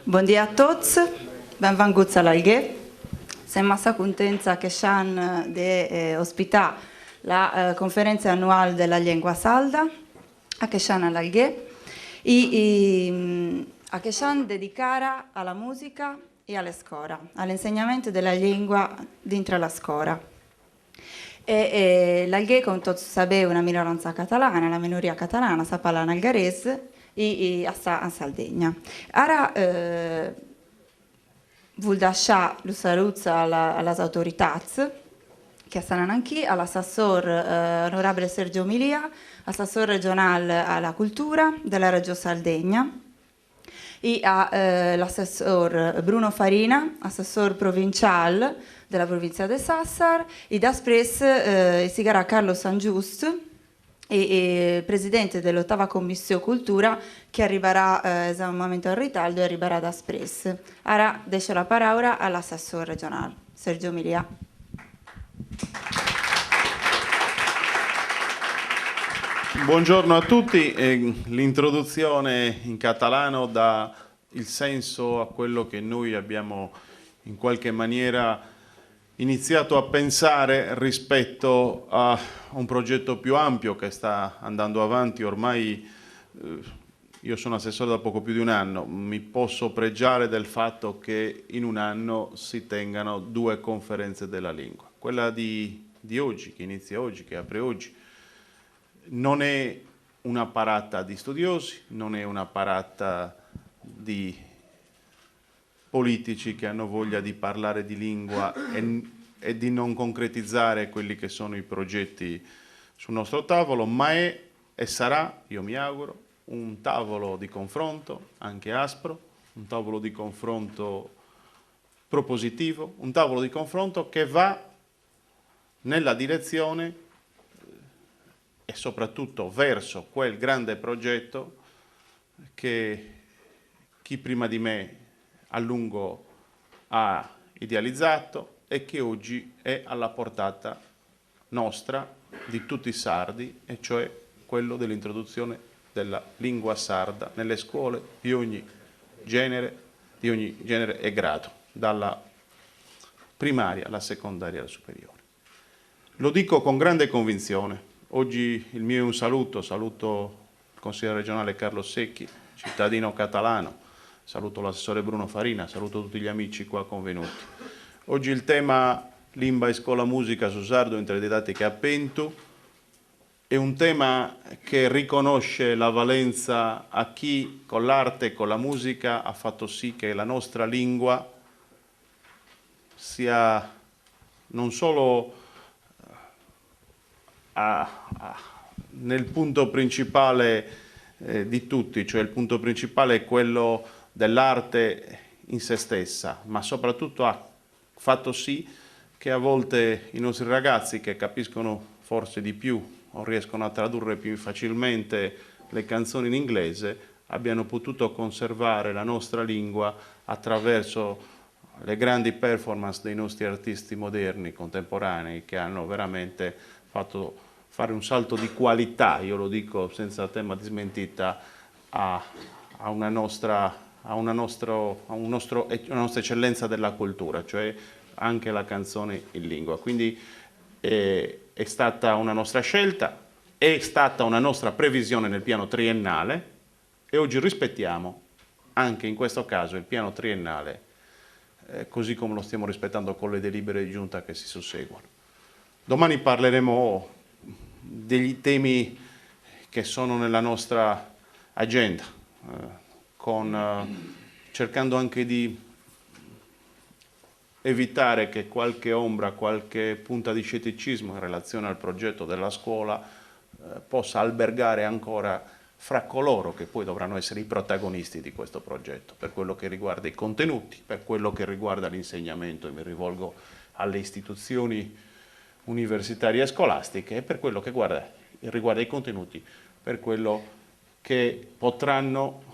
Buongiorno a tutti, benvenuti all'Alghe. Siamo molto contenti che siamo di ospitare la conferenza annuale della lingua sarda, a che siamo all'Alghe, e a che siamo dedicata alla musica e alla scuola, all'insegnamento della lingua dentro la scuola. L'Alghe, come tutti sapete, è una minoranza catalana, la minoria catalana, sa parlare algarese e sta in Sardegna. Ora vuol lasciare lo saluto alle autorità che stanno qui, all'assessore onorevole Sergio Milia, assessore regionale alla cultura della Reggio Sardegna, e all'assessore Bruno Farina, assessore provinciale della provincia di Sassari, e da Spres si sarà Carlo San Giusto, e presidente dell'ottava commissione cultura, che arriverà esattamente in ritardo e arriverà da Spres. Ora lascio la parola all'assessore regionale, Sergio Milia. Buongiorno a tutti, l'introduzione in catalano dà il senso a quello che noi abbiamo in qualche maniera iniziato a pensare rispetto a un progetto più ampio che sta andando avanti. Ormai io sono assessore da poco più di un anno, mi posso pregiare del fatto che in un anno si tengano 2 conferenze della lingua. Quella di oggi, che inizia oggi, che apre oggi, non è una parata di studiosi, non è una parata di politici che hanno voglia di parlare di lingua e di non concretizzare quelli che sono i progetti sul nostro tavolo, ma è e sarà, io mi auguro, un tavolo di confronto, anche aspro, un tavolo di confronto propositivo, un tavolo di confronto che va nella direzione e soprattutto verso quel grande progetto che chi prima di me a lungo ha idealizzato e che oggi è alla portata nostra, di tutti i sardi, e cioè quello dell'introduzione della lingua sarda nelle scuole di ogni genere e grado, dalla primaria alla secondaria alla superiore. Lo dico con grande convinzione. Oggi il mio è un saluto il consigliere regionale Carlo Secchi, cittadino catalano, saluto l'assessore Bruno Farina, saluto tutti gli amici qua convenuti. Oggi il tema Limba e scuola musica su sardo entre didattica a Pentu è un tema che riconosce la valenza a chi con l'arte e con la musica ha fatto sì che la nostra lingua sia non solo nel punto principale di tutti, cioè il punto principale è quello dell'arte in se stessa, ma soprattutto ha fatto sì che a volte i nostri ragazzi, che capiscono forse di più o riescono a tradurre più facilmente le canzoni in inglese, abbiano potuto conservare la nostra lingua attraverso le grandi performance dei nostri artisti moderni, contemporanei, che hanno veramente fatto fare un salto di qualità, io lo dico senza tema di smentita, a una nostra eccellenza della cultura, cioè anche la canzone in lingua. Quindi è stata una nostra scelta, è stata una nostra previsione nel piano triennale e oggi rispettiamo anche in questo caso il piano triennale, così come lo stiamo rispettando con le delibere di giunta che si susseguono. Domani parleremo degli temi che sono nella nostra agenda, cercando anche di evitare che qualche ombra, qualche punta di scetticismo in relazione al progetto della scuola possa albergare ancora fra coloro che poi dovranno essere i protagonisti di questo progetto, per quello che riguarda i contenuti, per quello che riguarda l'insegnamento, e mi rivolgo alle istituzioni universitarie e scolastiche, e per quello che riguarda i contenuti, per quello che potranno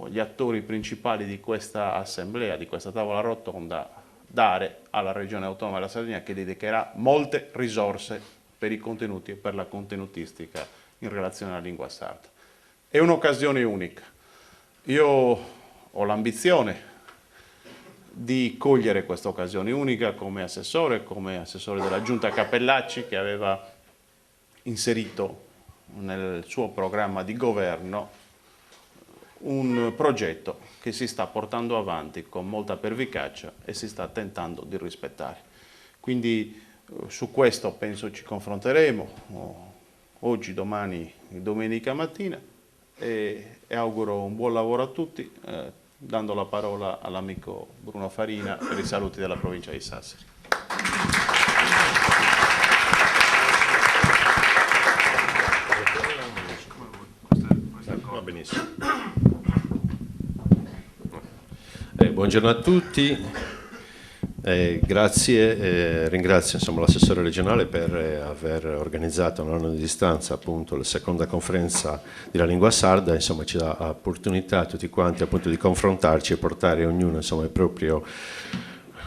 gli attori principali di questa assemblea, di questa tavola rotonda, dare alla Regione Autonoma della Sardegna, che dedicherà molte risorse per i contenuti e per la contenutistica in relazione alla lingua sarda. È un'occasione unica. Io ho l'ambizione, di cogliere questa occasione unica come assessore della Giunta Cappellacci, che aveva inserito nel suo programma di governo un progetto che si sta portando avanti con molta pervicacia e si sta tentando di rispettare. Quindi su questo penso ci confronteremo oggi, domani, domenica mattina, e auguro un buon lavoro a tutti, dando la parola all'amico Bruno Farina per i saluti della provincia di Sassari. Va benissimo. Buongiorno a tutti, grazie, ringrazio l'assessore regionale per aver organizzato a un anno di distanza appunto la seconda conferenza della lingua sarda. Ci dà l'opportunità a tutti quanti appunto di confrontarci e portare ognuno il proprio,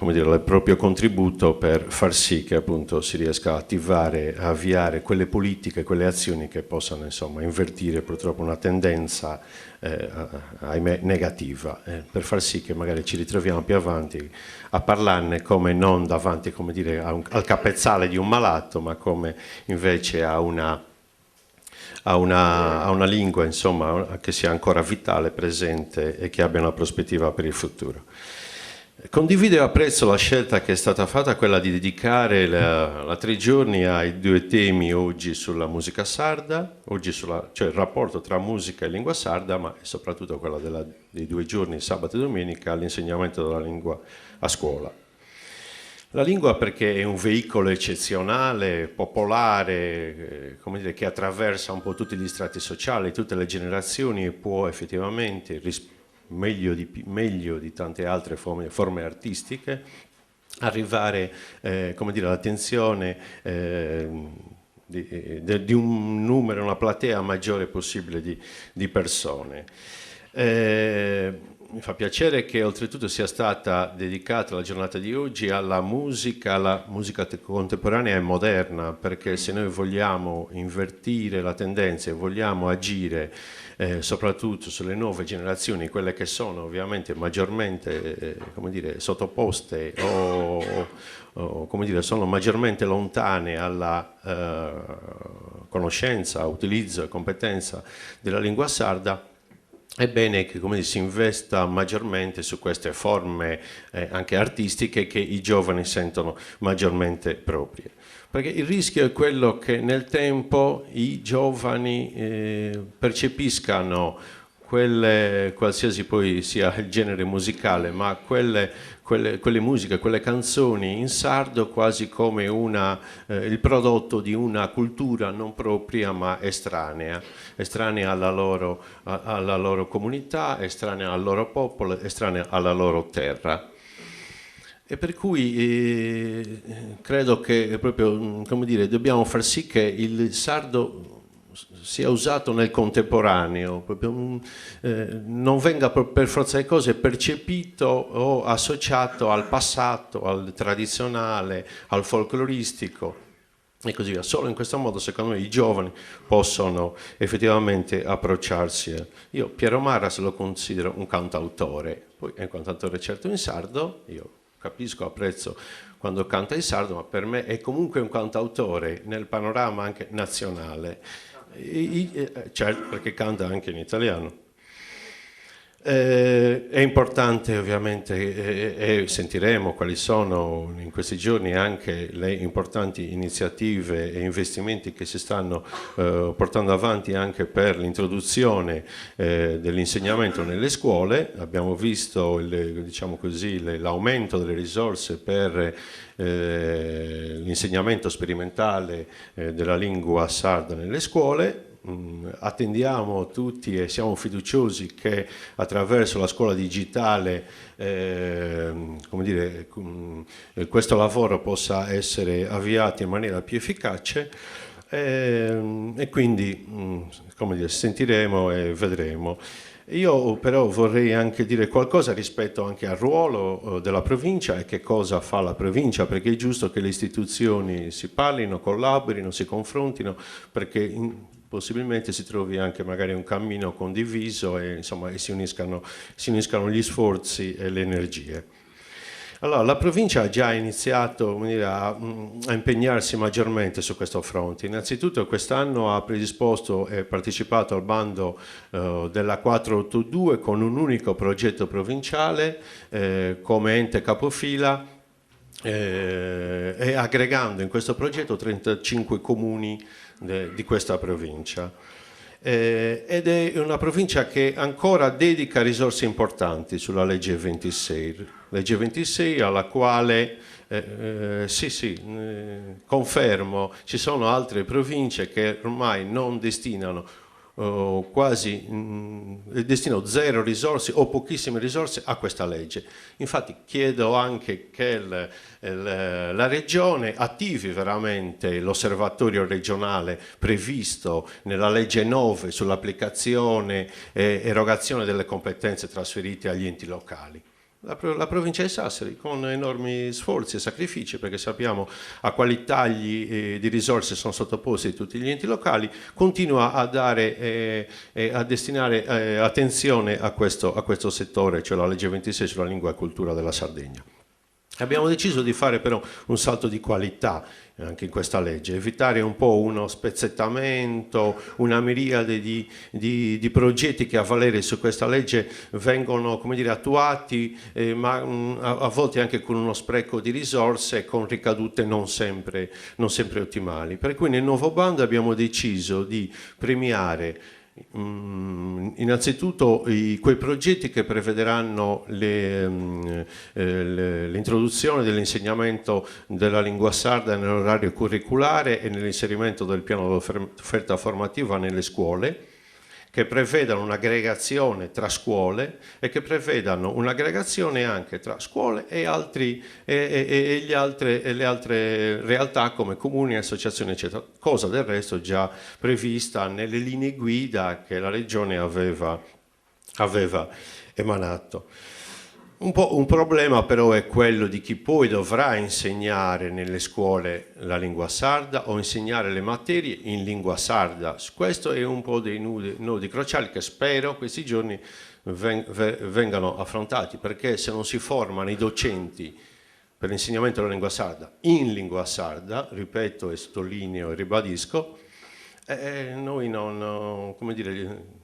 il proprio contributo per far sì che appunto si riesca a attivare, a avviare quelle politiche, quelle azioni che possano invertire purtroppo una tendenza ahimè negativa, per far sì che magari ci ritroviamo più avanti a parlarne come non davanti al capezzale di un malato, ma come invece a una lingua che sia ancora vitale, presente e che abbia una prospettiva per il futuro. Condivido e apprezzo la scelta che è stata fatta, quella di dedicare la 3 giorni ai 2 temi oggi sulla musica sarda, cioè il rapporto tra musica e lingua sarda, ma soprattutto quella dei 2 giorni, sabato e domenica, all'insegnamento della lingua a scuola. La lingua perché è un veicolo eccezionale, popolare, che attraversa un po' tutti gli strati sociali, tutte le generazioni, e può effettivamente meglio di tante altre forme artistiche, arrivare all'attenzione di un numero, una platea maggiore possibile di persone. Mi fa piacere che oltretutto sia stata dedicata la giornata di oggi alla musica contemporanea e moderna, perché se noi vogliamo invertire la tendenza e vogliamo agire soprattutto sulle nuove generazioni, quelle che sono ovviamente maggiormente sottoposte o sono maggiormente lontane alla conoscenza, utilizzo e competenza della lingua sarda, è bene che si investa maggiormente su queste forme anche artistiche che i giovani sentono maggiormente proprie. Perché il rischio è quello che nel tempo i giovani percepiscano qualsiasi poi sia il genere musicale, ma quelle musiche, quelle canzoni in sardo quasi come il prodotto di una cultura non propria ma estranea alla loro comunità, estranea al loro popolo, estranea alla loro terra. E per cui credo che proprio, dobbiamo far sì che il sardo sia usato nel contemporaneo, non venga per forza di cose percepito o associato al passato, al tradizionale, al folcloristico e così via. Solo in questo modo, secondo me, i giovani possono effettivamente approcciarsi. Io Piero Marras lo considero un cantautore, poi è un cantautore certo in sardo, io capisco, apprezzo quando canta in sardo, ma per me è comunque un cantautore nel panorama anche nazionale. Certo, perché canta anche in italiano. È importante ovviamente, e sentiremo quali sono in questi giorni anche le importanti iniziative e investimenti che si stanno portando avanti anche per l'introduzione dell'insegnamento nelle scuole. Abbiamo visto l'aumento delle risorse per l'insegnamento sperimentale della lingua sarda nelle scuole. Attendiamo tutti e siamo fiduciosi che attraverso la scuola digitale questo lavoro possa essere avviato in maniera più efficace e quindi sentiremo e vedremo. Io però vorrei anche dire qualcosa rispetto anche al ruolo della provincia e che cosa fa la provincia, perché è giusto che le istituzioni si parlino, collaborino, si confrontino, perché possibilmente si trovi anche magari un cammino condiviso e si uniscano gli sforzi e le energie. Allora, la provincia ha già iniziato, come dire, a impegnarsi maggiormente su questo fronte. Innanzitutto quest'anno ha predisposto e partecipato al bando della 482 con un unico progetto provinciale come ente capofila e aggregando in questo progetto 35 comuni di questa provincia. Ed è una provincia che ancora dedica risorse importanti sulla legge 26 alla quale confermo, ci sono altre province che ormai non destinano destinano zero risorse o pochissime risorse a questa legge. Infatti chiedo anche che la Regione attivi veramente l'osservatorio regionale previsto nella legge 9 sull'applicazione e erogazione delle competenze trasferite agli enti locali. La provincia di Sassari con enormi sforzi e sacrifici, perché sappiamo a quali tagli di risorse sono sottoposti tutti gli enti locali, continua a dare a destinare attenzione a questo settore, cioè la legge 26 sulla lingua e cultura della Sardegna. Abbiamo deciso di fare però un salto di qualità anche in questa legge, evitare un po' uno spezzettamento, una miriade di progetti che a valere su questa legge vengono, come dire, attuati, ma a volte anche con uno spreco di risorse e con ricadute non sempre ottimali. Per cui nel nuovo bando abbiamo deciso di premiare innanzitutto quei progetti che prevederanno l'introduzione dell'insegnamento della lingua sarda nell'orario curriculare e nell'inserimento del piano d'offerta formativa nelle scuole, che prevedano un'aggregazione tra scuole e che prevedano un'aggregazione anche tra scuole e le altre realtà come comuni, associazioni eccetera, cosa del resto già prevista nelle linee guida che la Regione aveva emanato. Un problema però è quello di chi poi dovrà insegnare nelle scuole la lingua sarda o insegnare le materie in lingua sarda. Questo è un po' dei nodi cruciali che spero questi giorni vengano affrontati, perché se non si formano i docenti per l'insegnamento della lingua sarda in lingua sarda, ripeto e sottolineo e ribadisco, noi non, come dire,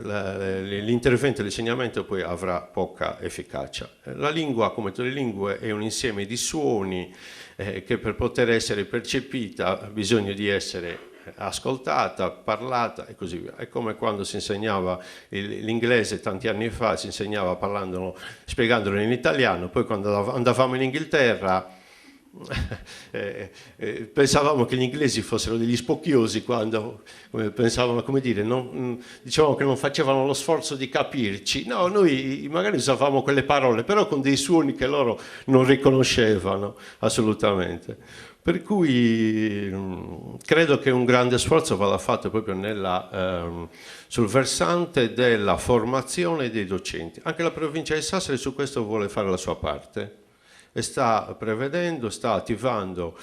l'intervento e l'insegnamento poi avrà poca efficacia. La lingua, come tutte le lingue, è un insieme di suoni che per poter essere percepita ha bisogno di essere ascoltata, parlata e così via. È come quando si insegnava l'inglese tanti anni fa, si insegnava spiegandolo in italiano, poi quando andavamo in Inghilterra pensavamo che gli inglesi fossero degli spocchiosi quando pensavano, come dire, dicevamo che non facevano lo sforzo di capirci. No, noi magari usavamo quelle parole, però con dei suoni che loro non riconoscevano assolutamente. Per cui credo che un grande sforzo vada fatto proprio sul versante della formazione dei docenti. Anche la provincia di Sassari su questo vuole fare la sua parte e sta attivando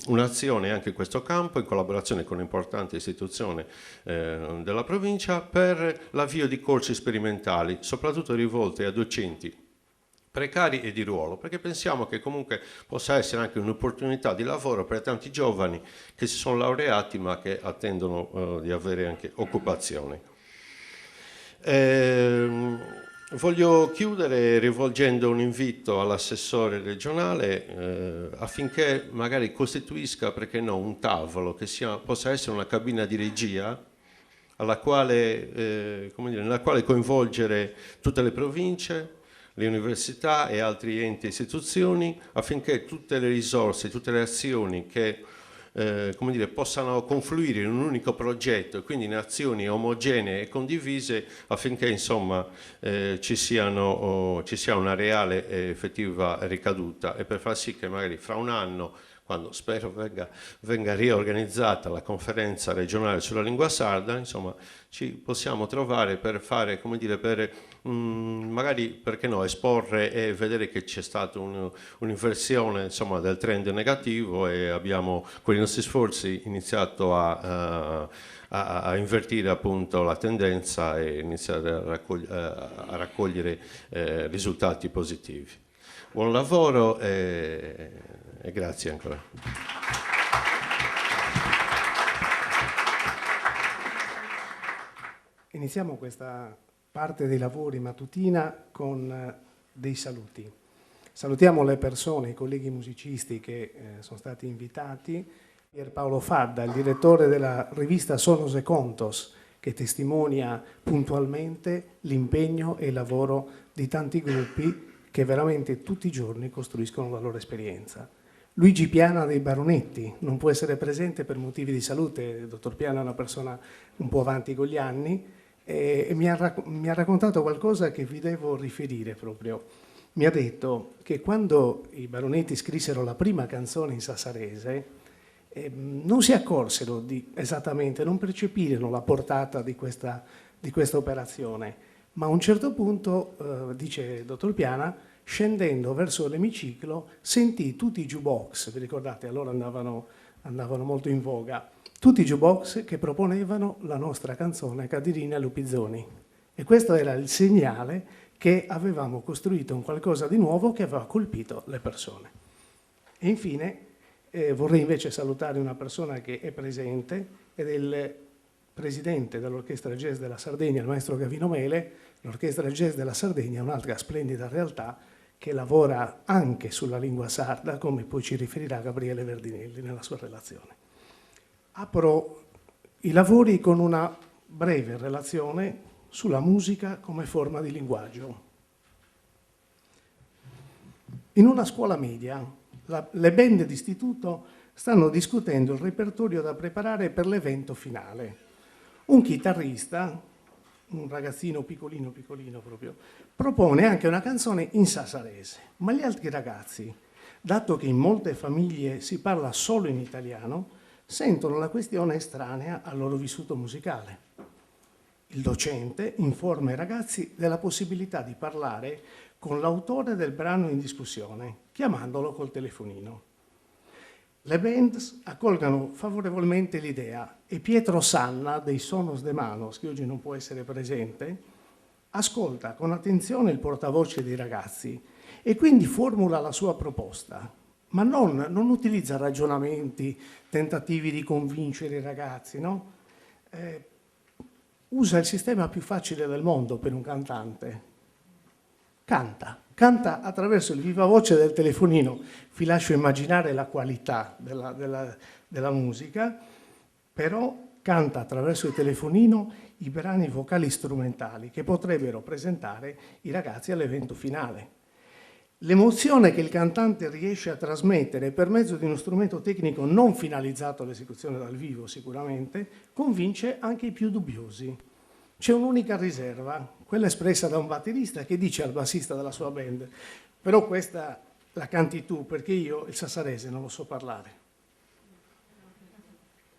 un'azione anche in questo campo in collaborazione con un'importante istituzione della provincia per l'avvio di corsi sperimentali, soprattutto rivolti a docenti precari e di ruolo, perché pensiamo che comunque possa essere anche un'opportunità di lavoro per tanti giovani che si sono laureati ma che attendono di avere anche occupazione. Voglio chiudere rivolgendo un invito all'assessore regionale affinché magari costituisca, perché no, un tavolo che possa essere una cabina di regia nella quale coinvolgere tutte le province, le università e altri enti e istituzioni, affinché tutte le risorse, tutte le azioni che possano confluire in un unico progetto e quindi in azioni omogenee e condivise, affinché insomma ci sia una reale e effettiva ricaduta, e per far sì che magari fra un anno, quando spero venga riorganizzata la conferenza regionale sulla lingua sarda, insomma, ci possiamo trovare per fare, come dire, per magari, perché no, esporre e vedere che c'è stata un'inversione, insomma, del trend negativo, e abbiamo con i nostri sforzi iniziato a invertire appunto la tendenza e iniziare a raccogliere risultati positivi. Buon lavoro e grazie ancora. Iniziamo questa parte dei lavori mattutina con dei saluti. Salutiamo le persone, i colleghi musicisti che sono stati invitati. Pierpaolo Fadda, il direttore della rivista Sonos e Contos, che testimonia puntualmente l'impegno e il lavoro di tanti gruppi che veramente tutti i giorni costruiscono la loro esperienza. Luigi Piana dei Baronetti non può essere presente per motivi di salute, il dottor Piana è una persona un po' avanti con gli anni e mi ha raccontato qualcosa che vi devo riferire proprio. Mi ha detto che quando i Baronetti scrissero la prima canzone in sassarese non si accorsero esattamente, non percepirono la portata di questa operazione, ma a un certo punto, dice il dottor Piana, scendendo verso l'emiciclo sentì tutti i jukebox, vi ricordate, allora andavano molto in voga, tutti i jukebox che proponevano la nostra canzone Cadirina e Lupizzoni, e questo era il segnale che avevamo costruito un qualcosa di nuovo che aveva colpito le persone. E infine vorrei invece salutare una persona che è presente ed è il presidente dell'Orchestra Jazz della Sardegna, il maestro Gavino Mele. L'Orchestra Jazz della Sardegna è un'altra splendida realtà che lavora anche sulla lingua sarda, come poi ci riferirà Gabriele Verdinelli nella sua relazione. Apro i lavori con una breve relazione sulla musica come forma di linguaggio. In una scuola media, le band d'istituto stanno discutendo il repertorio da preparare per l'evento finale. Un chitarrista, un ragazzino piccolino proprio, propone anche una canzone in sassarese, ma gli altri ragazzi, dato che in molte famiglie si parla solo in italiano, sentono la questione estranea al loro vissuto musicale. Il docente informa i ragazzi della possibilità di parlare con l'autore del brano in discussione, chiamandolo col telefonino. Le band accolgono favorevolmente l'idea e Pietro Sanna dei Sonos de Manos, che oggi non può essere presente, ascolta con attenzione il portavoce dei ragazzi e quindi formula la sua proposta, ma non utilizza ragionamenti, tentativi di convincere i ragazzi, no? Usa il sistema più facile del mondo per un cantante. Canta attraverso il viva voce del telefonino. Vi lascio immaginare la qualità della musica, però canta attraverso il telefonino i brani vocali strumentali che potrebbero presentare i ragazzi all'evento finale. L'emozione che il cantante riesce a trasmettere per mezzo di uno strumento tecnico non finalizzato all'esecuzione dal vivo sicuramente, convince anche i più dubbiosi. C'è un'unica riserva, quella espressa da un batterista che dice al bassista della sua band: però questa la canti tu, perché io il sassarese non lo so parlare.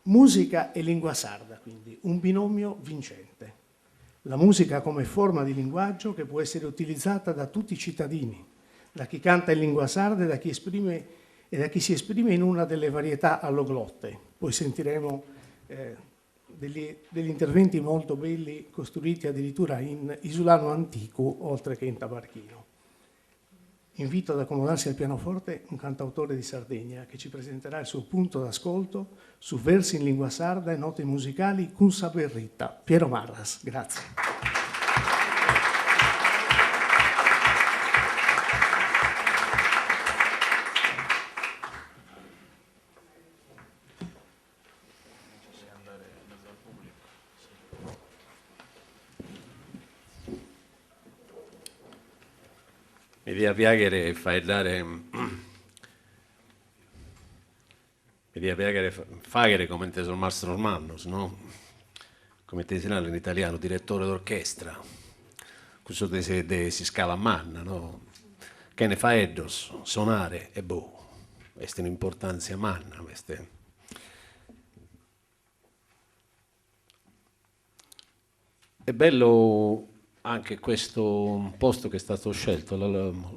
Musica e lingua sarda, quindi, un binomio vincente. La musica come forma di linguaggio che può essere utilizzata da tutti i cittadini, da chi canta in lingua sarda e da chi si esprime in una delle varietà alloglotte. Poi sentiremo degli interventi molto belli costruiti addirittura in isulano antico oltre che in tabarchino. Invito ad accomodarsi al pianoforte un cantautore di Sardegna che ci presenterà il suo punto d'ascolto su versi in lingua sarda e note musicali cun saberrita. Piero Marras, grazie. Mi dia piacere fare come te sul mastro Mannos, no? Come te si dice in italiano, direttore d'orchestra. Questo si scala a manna, no? Che ne fa Eddos, suonare e boh. questa è un'importanza manna. È bello anche questo posto che è stato scelto,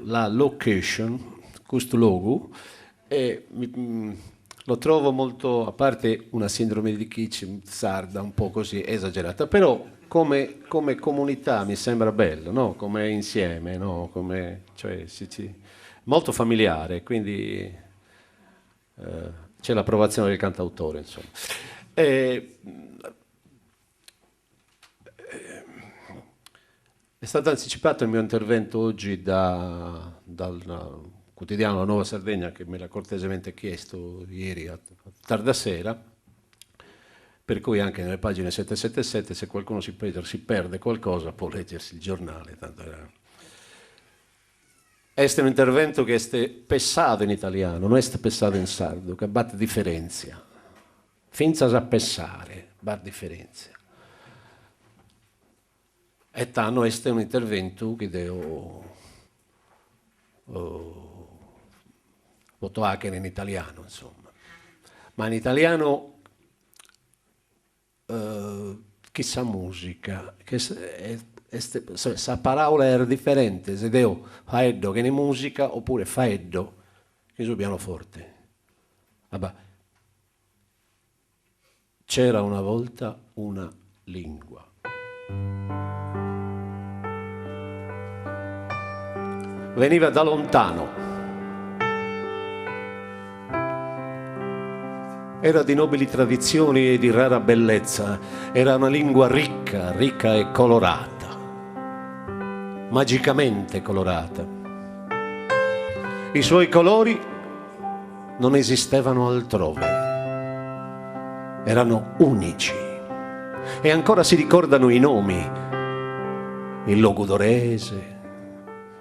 la location, questo logo, e lo trovo molto, a parte una sindrome di Kitsch sarda un po' così esagerata, però come comunità mi sembra bello, no? Come insieme, no? Cioè, molto familiare, quindi c'è l'approvazione del cantautore, insomma. È stato anticipato il mio intervento oggi dal quotidiano La Nuova Sardegna, che me l'ha cortesemente chiesto ieri a tarda sera, per cui anche nelle pagine 777, se qualcuno si perde qualcosa, può leggersi il giornale. Este un intervento che è pensato in italiano, non è pensato in sardo, che batte differenza. Finza a pensare, batte differenza. E tanto este un intervento che devo voto anche in italiano, insomma. Ma in italiano chissà musica, che sa parola era differente, se devo faeddo che ne musica oppure faeddo che sul pianoforte. Vabbè. C'era una volta una lingua. Veniva da lontano. Era di nobili tradizioni e di rara bellezza. Era una lingua ricca, ricca e colorata. Magicamente colorata. I suoi colori non esistevano altrove. Erano unici. E ancora si ricordano i nomi. Il logudorese,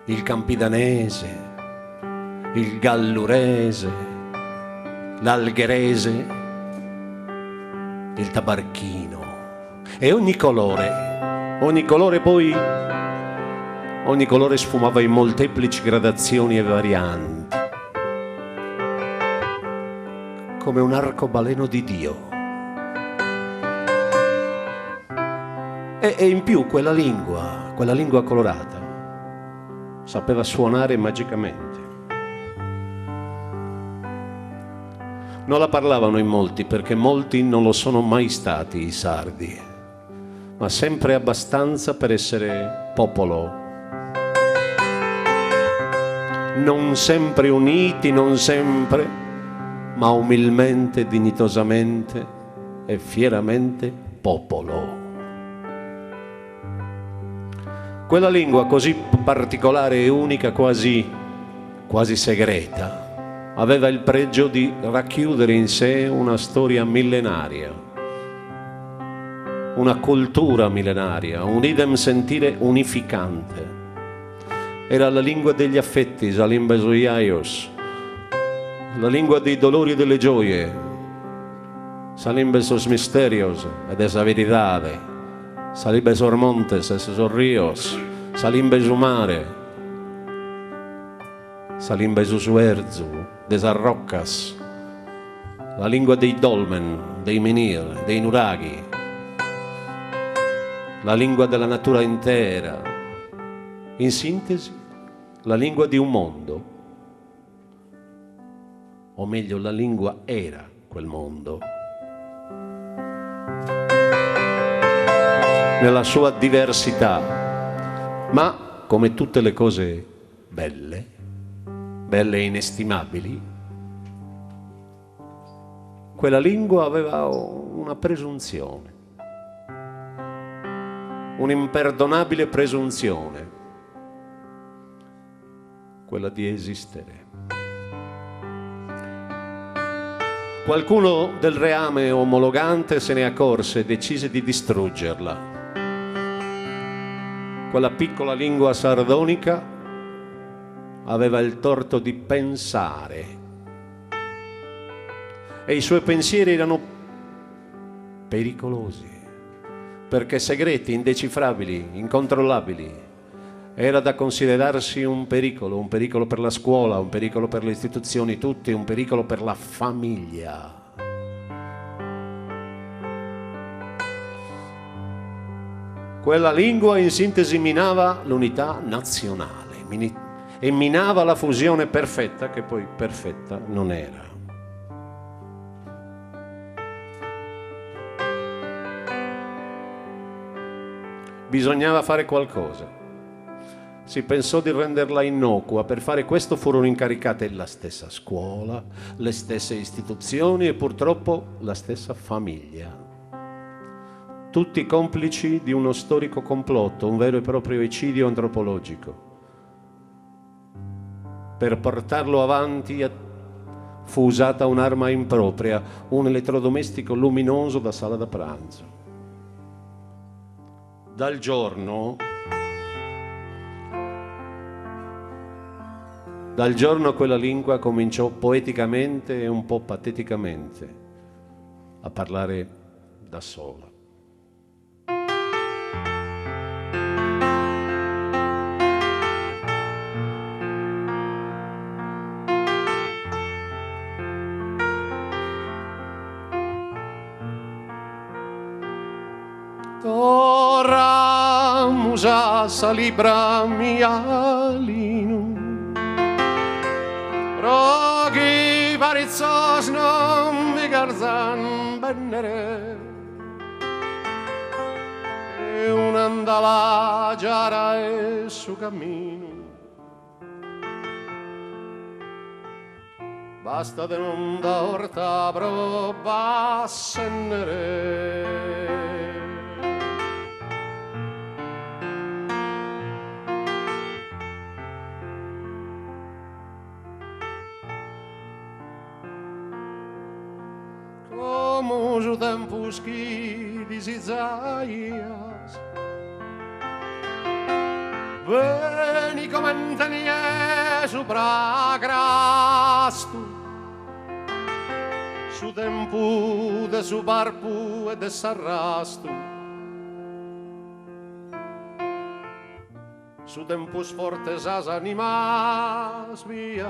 il campidanese, il gallurese, l'algherese, il tabarchino. E ogni colore poi, ogni colore sfumava in molteplici gradazioni e varianti, come un arcobaleno di Dio. E in più quella lingua colorata, sapeva suonare magicamente. Non la parlavano in molti, perché molti non lo sono mai stati i sardi, ma sempre abbastanza per essere popolo. Non sempre uniti, non sempre, ma umilmente, dignitosamente e fieramente popolo. Quella lingua così particolare e unica, quasi segreta, aveva il pregio di racchiudere in sé una storia millenaria, una cultura millenaria, un idem sentire unificante. Era la lingua degli affetti, Salim Besoiaios, la lingua dei dolori e delle gioie, Salim Besos Misterios ed esa veritade, Salim Besor Montes, esos ríos, Salim Besumare, Salim Besusuerzu, desas roccas, la lingua dei dolmen, dei menhir, dei nuraghi, la lingua della natura intera. In sintesi, la lingua di un mondo, o meglio, la lingua era quel mondo. Nella sua diversità, ma come tutte le cose belle e inestimabili, quella lingua aveva una presunzione, un'imperdonabile presunzione, quella di esistere. Qualcuno del reame omologante se ne accorse e decise di distruggerla. Quella piccola lingua sardonica aveva il torto di pensare e i suoi pensieri erano pericolosi perché segreti, indecifrabili, incontrollabili era da considerarsi un pericolo per la scuola, un pericolo per le istituzioni tutte, un pericolo per la famiglia. Quella lingua in sintesi minava l'unità nazionale e minava la fusione perfetta, che poi perfetta non era. Bisognava fare qualcosa. Si pensò di renderla innocua. Per fare questo furono incaricate la stessa scuola, le stesse istituzioni e purtroppo la stessa famiglia. Tutti complici di uno storico complotto, un vero e proprio eccidio antropologico. Per portarlo avanti fu usata un'arma impropria, un elettrodomestico luminoso da sala da pranzo. Dal giorno quella lingua cominciò poeticamente e un po' pateticamente a parlare da sola. Tora musa salibra mialinu Rogi varizzos non vi garzan bennere E un'andala giara e su cammino Basta de non da orta proba a sennere Como os tempos que diz Isaías Veni comandanie supra grastu Su tempo de su barpu e de s'arrastu Su tempus fortes as animas vias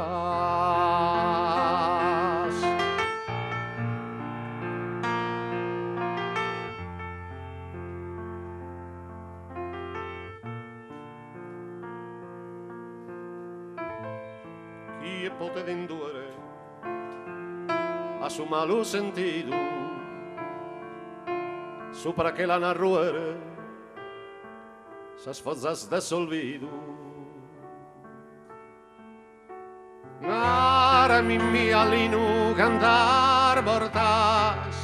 Chi potete indurre a su malo sentido sopra che la narruere sa sfozzas de solvido Nara mi alinu cantar portas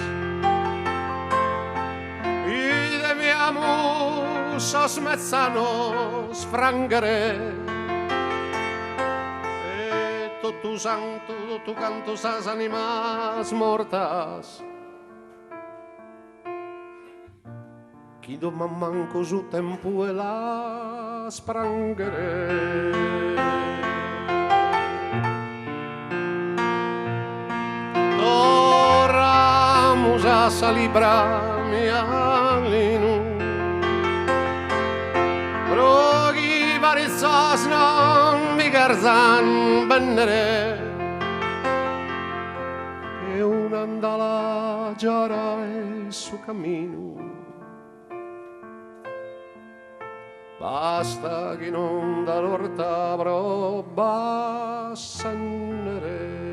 I deviamo sosmezzanos frangere tu santo, tu canto sas animas mortas Chi domani manco su tempo e la sprangere Ora musa salibra mia linu Roghi varizzos non mi garzan bennere E un'andala giara e su cammino Basta che non dall'orta roba sennere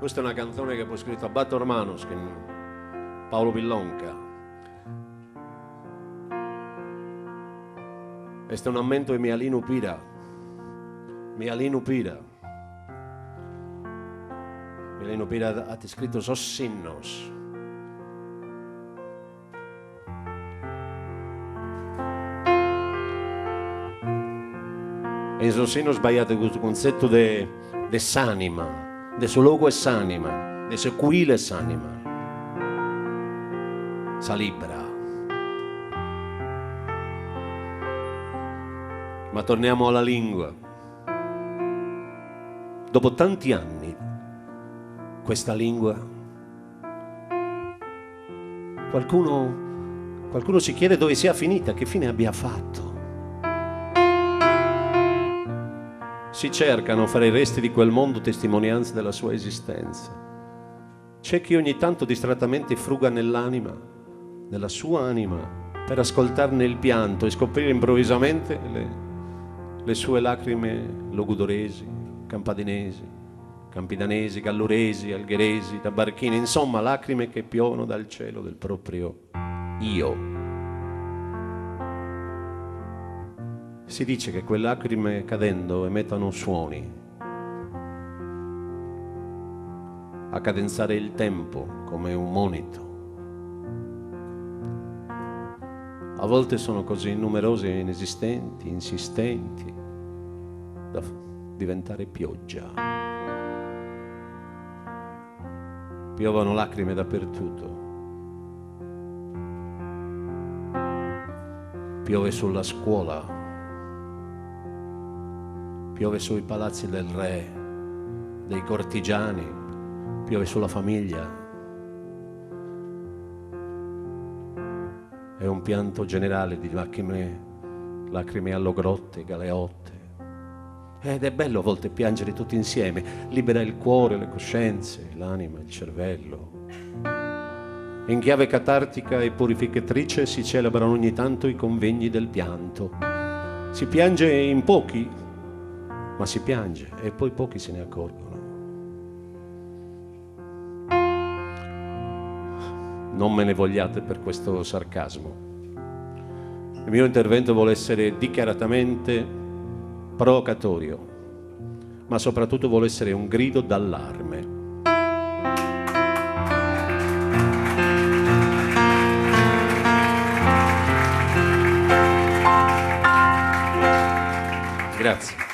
Questa è una canzone che poi ho scritto a Bato Hermanos, Paolo Villonca. Este è un aumento di Mialino Pira. Mialino Pira. Mialino Pira ha scritto esos himnos. E esos himnos sbagliate questo concetto de s'anima. De su logo es anima, de su cuile es anima. Salibra. Ma torniamo alla lingua. Dopo tanti anni, questa lingua, qualcuno si chiede dove sia finita, che fine abbia fatto. Si cercano fra i resti di quel mondo testimonianze della sua esistenza. C'è chi ogni tanto distrattamente fruga nell'anima, nella sua anima, per ascoltarne il pianto e scoprire improvvisamente le sue lacrime logudoresi, campadinesi, campidanesi, galluresi, algheresi, da barchine, insomma lacrime che piovono dal cielo del proprio io. Si dice che quelle lacrime cadendo emettano suoni a cadenzare il tempo come un monito. A volte sono così numerose e inesistenti, insistenti, da diventare pioggia. Piovono lacrime dappertutto. Piove sulla scuola, piove sui palazzi del re, dei cortigiani, piove sulla famiglia. È un pianto generale di lacrime allogrotte, galeotte. Ed è bello a volte piangere tutti insieme, libera il cuore, le coscienze, l'anima, il cervello. In chiave catartica e purificatrice si celebrano ogni tanto i convegni del pianto. Si piange in pochi, ma si piange e poi pochi se ne accorgono. Non me ne vogliate per questo sarcasmo. Il mio intervento vuole essere dichiaratamente provocatorio, ma soprattutto vuole essere un grido d'allarme. Grazie.